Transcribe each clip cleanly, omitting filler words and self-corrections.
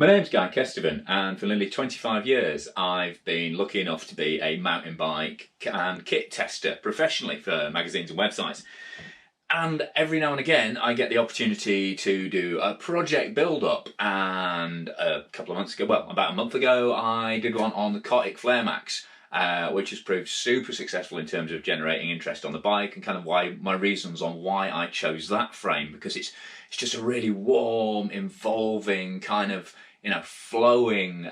My name's Guy Kestevan, and for nearly 25 years I've been lucky enough to be a mountain bike and kit tester professionally for magazines and websites. And every now and again I get the opportunity to do a project build-up, and a couple of months ago, well, about a month ago, I did one on the Cotic FlareMax, which has proved super successful in terms of generating interest on the bike, and kind of why my reasons on why I chose that frame, because it's just a really warm, involving, kind of, flowing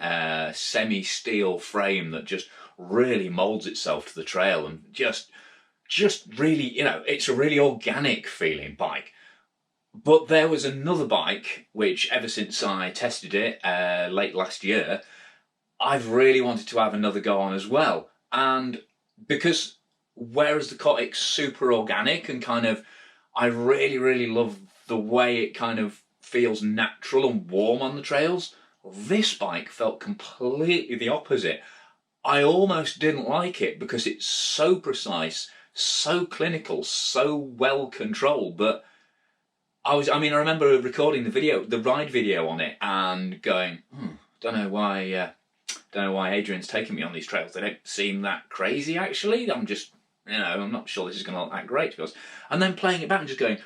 semi-steel frame that just really molds itself to the trail, and just really, it's a really organic feeling bike. But there was another bike which, ever since I tested it late last year, I've really wanted to have another go on as well. And because whereas the Cotic's super organic and kind of, I really love the way it kind of feels natural and warm on the trails, this bike felt completely the opposite. I almost didn't like it because it's so precise, so clinical, so well controlled. But I remember recording the ride video on it and going, don't know why Adrian's taking me on these trails. They don't seem that crazy, actually. I'm just, I'm not sure this is going to look that great, to be honest. And then playing it back and just going,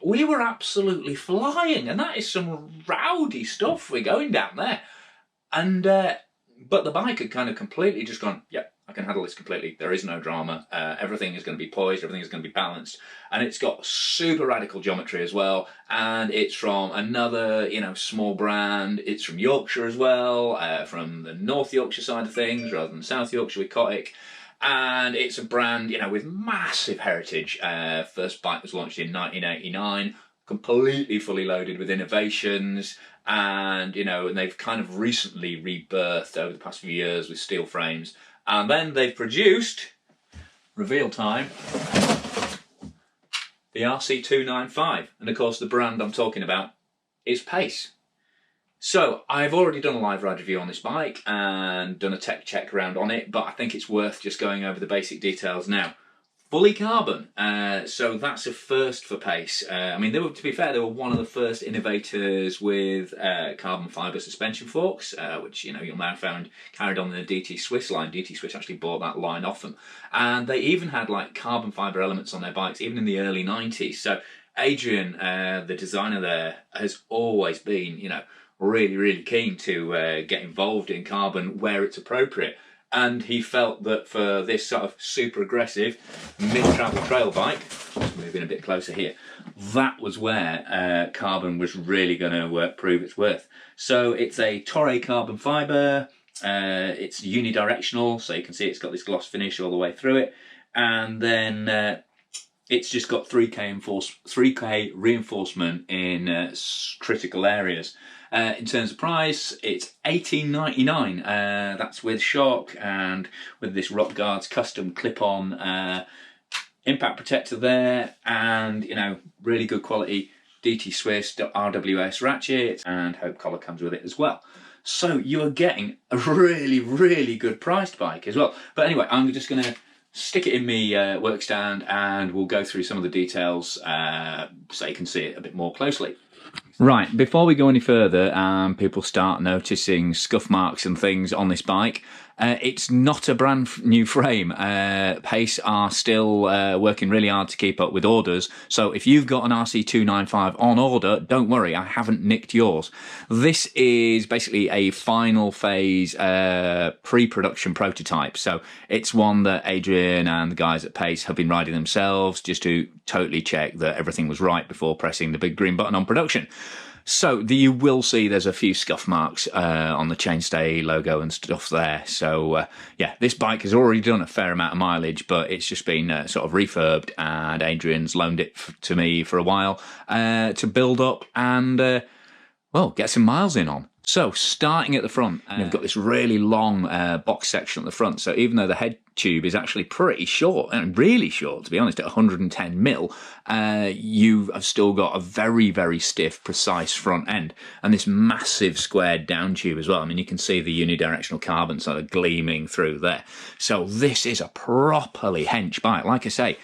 we were absolutely flying, and that is some rowdy stuff we're going down there. And but the bike had kind of completely just gone, yep, I can handle this completely. There is no drama. Everything is going to be poised. Everything is going to be balanced. And it's got super radical geometry as well. And it's from another, small brand. It's from Yorkshire as well, from the North Yorkshire side of things rather than South Yorkshire with Cotic. And it's a brand, with massive heritage. First bike was launched in 1989, completely fully loaded with innovations. And, and they've kind of recently rebirthed over the past few years with steel frames. And then they've produced, reveal time, the RC295. And of course the brand I'm talking about is Pace. So I've already done a live ride review on this bike and done a tech check around on it, but I think it's worth just going over the basic details now. Fully carbon, so that's a first for Pace. To be fair, they were one of the first innovators with carbon fibre suspension forks, which you'll now find carried on the DT Swiss line. DT Swiss actually bought that line off them, and they even had like carbon fibre elements on their bikes, even in the early 90s. So Adrian, the designer there, has always been, really keen to get involved in carbon where it's appropriate. And he felt that for this sort of super aggressive mid-travel trail bike, just moving a bit closer here, that was where carbon was really going to prove its worth. So it's a Torre carbon fibre, it's unidirectional, so you can see it's got this gloss finish all the way through it, and then it's just got 3K reinforcement in critical areas. In terms of price, it's $18.99. That's with shock and with this Rock Guards custom clip-on impact protector there, and really good quality DT Swiss RWS ratchet, and Hope collar comes with it as well. So you are getting a really good priced bike as well. But anyway, I'm just going to stick it in my work stand and we'll go through some of the details so you can see it a bit more closely. Right, before we go any further and people start noticing scuff marks and things on this bike, it's not a brand new frame. Pace are still working really hard to keep up with orders, so if you've got an RC295 on order, don't worry, I haven't nicked yours. This is basically a final phase pre-production prototype, so it's one that Adrian and the guys at Pace have been riding themselves just to totally check that everything was right before pressing the big green button on production. So you will see there's a few scuff marks on the chainstay logo and stuff there. So yeah, this bike has already done a fair amount of mileage, but it's just been sort of refurbed, and Adrian's loaned it to me for a while to build up and, get some miles in on. So starting at the front, you've got this really long box section at the front. So even though the head tube is actually pretty short, and really short, to be honest, at 110 mil, you have still got a very stiff, precise front end, and this massive squared down tube as well. I mean, you can see the unidirectional carbon sort of gleaming through there. So this is a properly hench bike. Like I say,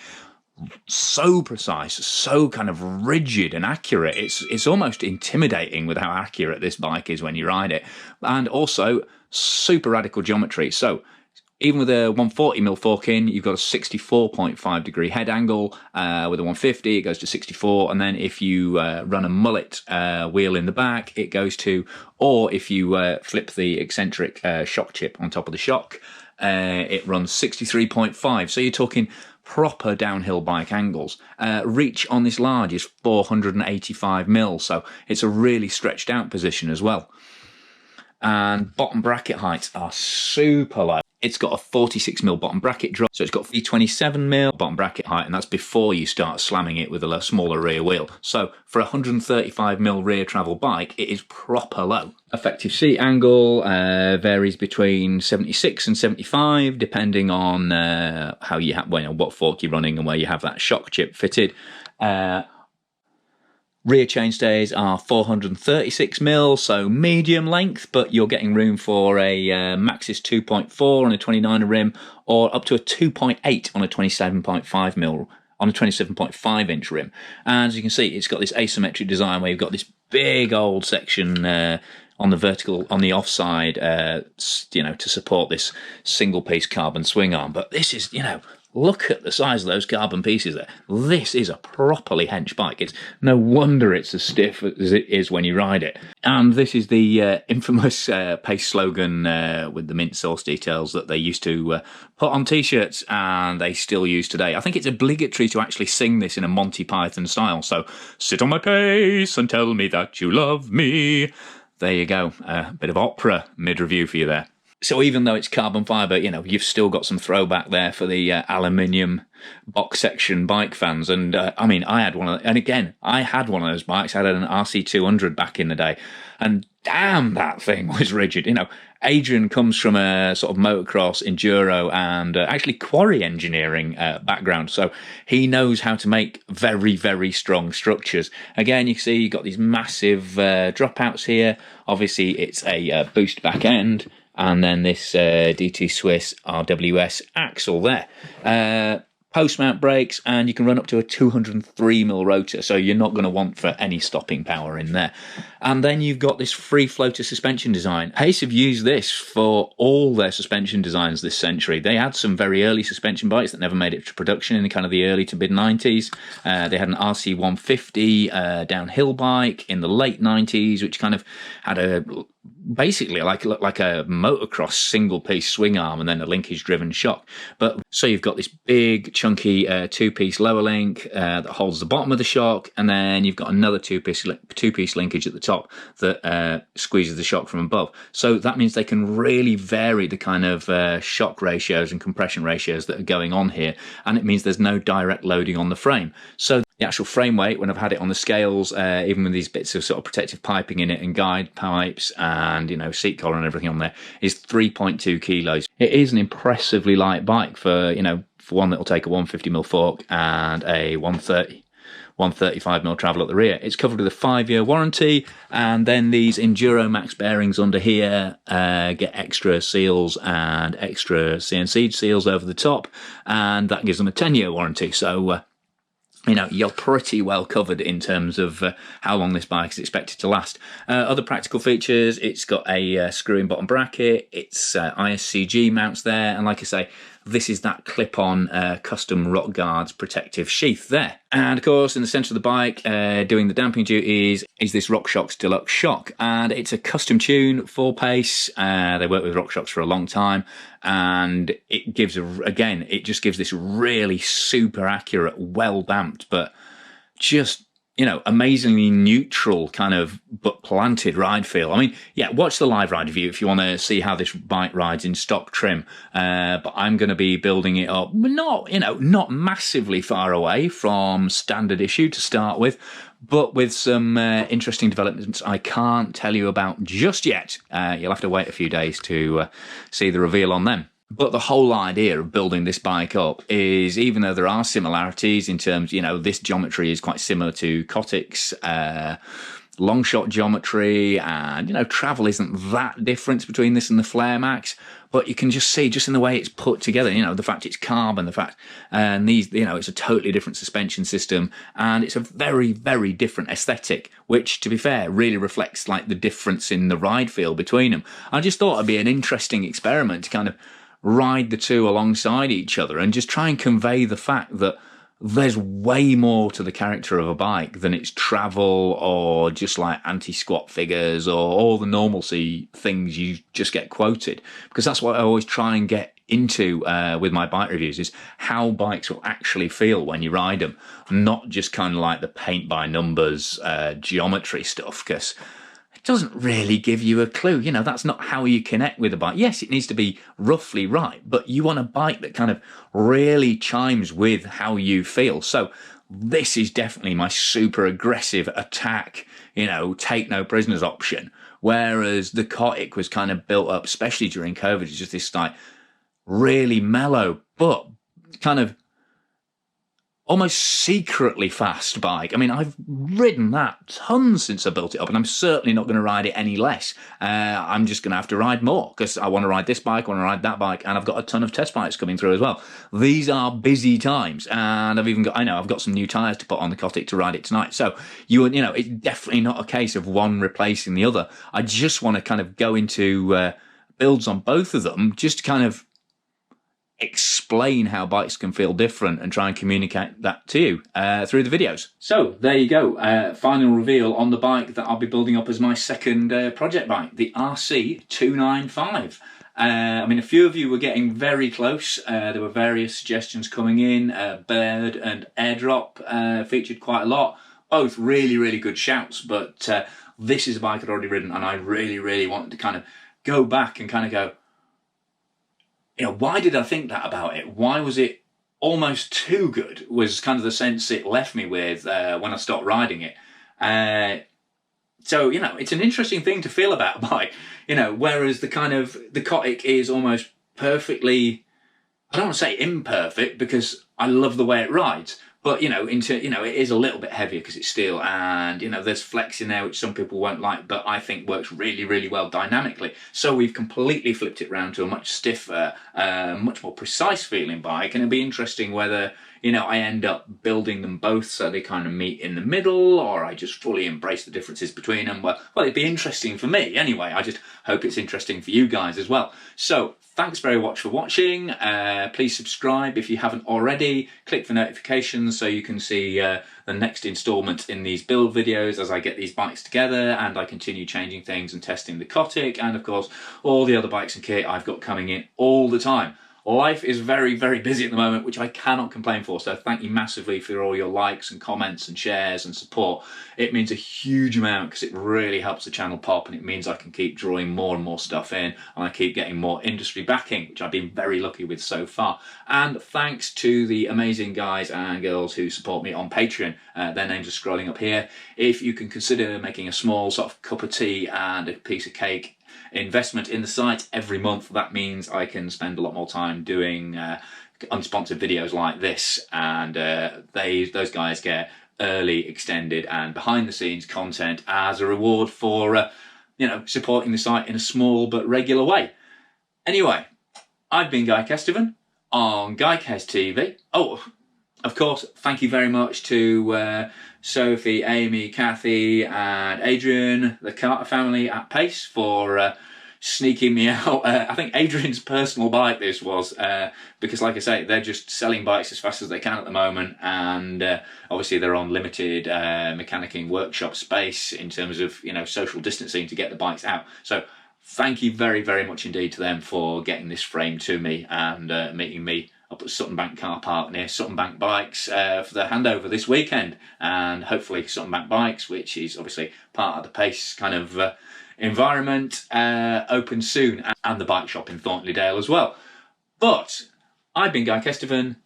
so precise, so kind of rigid and accurate. It's almost intimidating with how accurate this bike is when you ride it. And also super radical geometry. So even with a 140mm fork in, you've got a 64.5 degree head angle. With a 150, it goes to 64. And then if you run a mullet wheel in the back, it goes to, or if you flip the eccentric shock chip on top of the shock, it runs 63.5. So you're talking proper downhill bike angles. Reach on this large is 485mm, so it's a really stretched out position as well. And bottom bracket heights are super low. It's got a 46mm bottom bracket drop, so it's got 27mm bottom bracket height, and that's before you start slamming it with a smaller rear wheel. So for a 135mm rear travel bike, it is proper low. Effective seat angle varies between 76 and 75, depending on how you have, what fork you're running and where you have that shock chip fitted. Rear chainstays are 436mm, so medium length, but you're getting room for a Maxxis 2.4 on a 29er rim, or up to a 2.8 on a 27.5mm on a 27.5-inch rim. And as you can see, it's got this asymmetric design where you've got this big old section on the vertical, on the offside, to support this single-piece carbon swing arm. But this is, look at the size of those carbon pieces there. This is a properly hench bike. It's no wonder it's as stiff as it is when you ride it. And this is the infamous Pace slogan with the mint sauce details that they used to put on T-shirts, and they still use today. I think it's obligatory to actually sing this in a Monty Python style. So, sit on my pace and tell me that you love me. There you go. A bit of opera mid-review for you there. So even though it's carbon fibre, you've still got some throwback there for the aluminium box section bike fans. And I had one of, and again, I had one of those bikes. I had an RC200 back in the day, and damn, that thing was rigid. Adrian comes from a sort of motocross, enduro, and actually quarry engineering background, so he knows how to make very, very strong structures. Again, you see you've got these massive dropouts here. Obviously, it's a boost back end. And then this DT Swiss RWS axle there. Post-mount brakes, and you can run up to a 203mm rotor, so you're not going to want for any stopping power in there. And then you've got this free floater suspension design. Pace have used this for all their suspension designs this century. They had some very early suspension bikes that never made it to production in the kind of the early to mid-90s. They had an RC150 downhill bike in the late 90s, which kind of had basically like a motocross single-piece swing arm and then a linkage-driven shock. But so you've got this big, chunky two-piece lower link that holds the bottom of the shock, and then you've got another two-piece linkage at the top that squeezes the shock from above. So that means they can really vary the kind of shock ratios and compression ratios that are going on here, and it means there's no direct loading on the frame. So the actual frame weight, when I've had it on the scales, even with these bits of sort of protective piping in it and guide pipes and, seat collar and everything on there, is 3.2 kilos. It is an impressively light bike for one that will take a 150mm fork and a 135mm travel at the rear. It's covered with a 5-year warranty, and then these Enduro Max bearings under here get extra seals and extra CNC seals over the top, and that gives them a 10-year warranty. So you're pretty well covered in terms of how long this bike is expected to last. Other practical features, it's got a screw-in bottom bracket, it's ISCG mounts there, and like I say, this is that clip-on custom rock guards protective sheath there. And of course, in the centre of the bike, doing the damping duties, is this RockShox Deluxe shock. And it's a custom tune for Pace. They work with RockShox for a long time. And it gives, it just gives this really super accurate, well-damped, but just, amazingly neutral kind of but planted ride feel. Watch the live ride review if you want to see how this bike rides in stock trim. But I'm going to be building it up, not massively far away from standard issue to start with, but with some interesting developments I can't tell you about just yet. You'll have to wait a few days to see the reveal on them. But the whole idea of building this bike up is, even though there are similarities in terms, this geometry is quite similar to Cotic's long shot geometry, and travel isn't that different between this and the FlareMax, but you can just see just in the way it's put together, the fact it's carbon, the fact and these, it's a totally different suspension system, and it's a very, very different aesthetic, which, to be fair, really reflects like the difference in the ride feel between them. I just thought it'd be an interesting experiment to kind of ride the two alongside each other and just try and convey the fact that there's way more to the character of a bike than its travel or just like anti-squat figures or all the normalcy things you just get quoted. Because that's what I always try and get into with my bike reviews, is how bikes will actually feel when you ride them, not just kind of like the paint by numbers geometry stuff, because it doesn't really give you a clue. That's not how you connect with a bike. Yes, it needs to be roughly right, but you want a bike that kind of really chimes with how you feel. So this is definitely my super aggressive attack, take no prisoners option. Whereas the Cotic was kind of built up, especially during COVID, as just this like really mellow, but kind of almost secretly fast bike. I mean, I've ridden that tons since I built it up, and I'm certainly not going to ride it any less. I'm just going to have to ride more because I want to ride this bike, I want to ride that bike, and I've got a ton of test bikes coming through as well. These are busy times, and I've got some new tyres to put on the Cotic to ride it tonight. So it's definitely not a case of one replacing the other. I just want to kind of go into builds on both of them, just to kind of explain how bikes can feel different and try and communicate that to you through the videos. So there you go, final reveal on the bike that I'll be building up as my second project bike, the RC295. I mean, a few of you were getting very close. There were various suggestions coming in. Bird and Airdrop featured quite a lot. Both really, really good shouts, but this is a bike I'd already ridden, and I really, really wanted to kind of go back and kind of go, why did I think that about it? Why was it almost too good? Was kind of the sense it left me with when I stopped riding it. So, it's an interesting thing to feel about a bike, whereas the Cotic is almost perfectly, I don't want to say imperfect because I love the way it rides, but, it is a little bit heavier because it's steel, and, there's flex in there which some people won't like, but I think works really, really well dynamically. So we've completely flipped it round to a much stiffer, much more precise feeling bike, and it'll be interesting whether, I end up building them both so they kind of meet in the middle, or I just fully embrace the differences between them. Well, it'd be interesting for me anyway. I just hope it's interesting for you guys as well. So thanks very much for watching. Please subscribe if you haven't already. Click for notifications so you can see the next instalment in these build videos as I get these bikes together and I continue changing things and testing the Cotic, and of course all the other bikes and kit I've got coming in all the time. Life is very, very busy at the moment, which I cannot complain for, so thank you massively for all your likes and comments and shares and support. It means a huge amount because it really helps the channel pop, and it means I can keep drawing more and more stuff in, and I keep getting more industry backing, which I've been very lucky with so far. And thanks to the amazing guys and girls who support me on Patreon. Their names are scrolling up here. If you can consider making a small sort of cup of tea and a piece of cake investment in the site every month, that means I can spend a lot more time doing unsponsored videos like this, and those guys get early, extended and behind the scenes content as a reward for supporting the site in a small but regular way. Anyway, I've been Guy Kestevan on GuyKes TV. Oh, of course, thank you very much to Sophie, Amy, Kathy and Adrian, the Carter family at Pace, for sneaking me out. I think Adrian's personal bike this was, because like I say, they're just selling bikes as fast as they can at the moment, and obviously they're on limited mechanicking workshop space in terms of social distancing to get the bikes out. So thank you very, very much indeed to them for getting this frame to me and meeting me up at Sutton Bank car park near Sutton Bank Bikes for the handover this weekend, and hopefully Sutton Bank Bikes, which is obviously part of the Pace kind of environment, open soon, and the bike shop in Thorntley Dale as well. But I've been Guy Kestevan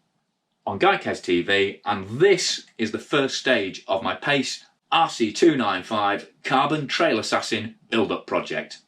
on GuyKes TV, and this is the first stage of my Pace RC295 Carbon Trail Assassin build-up project.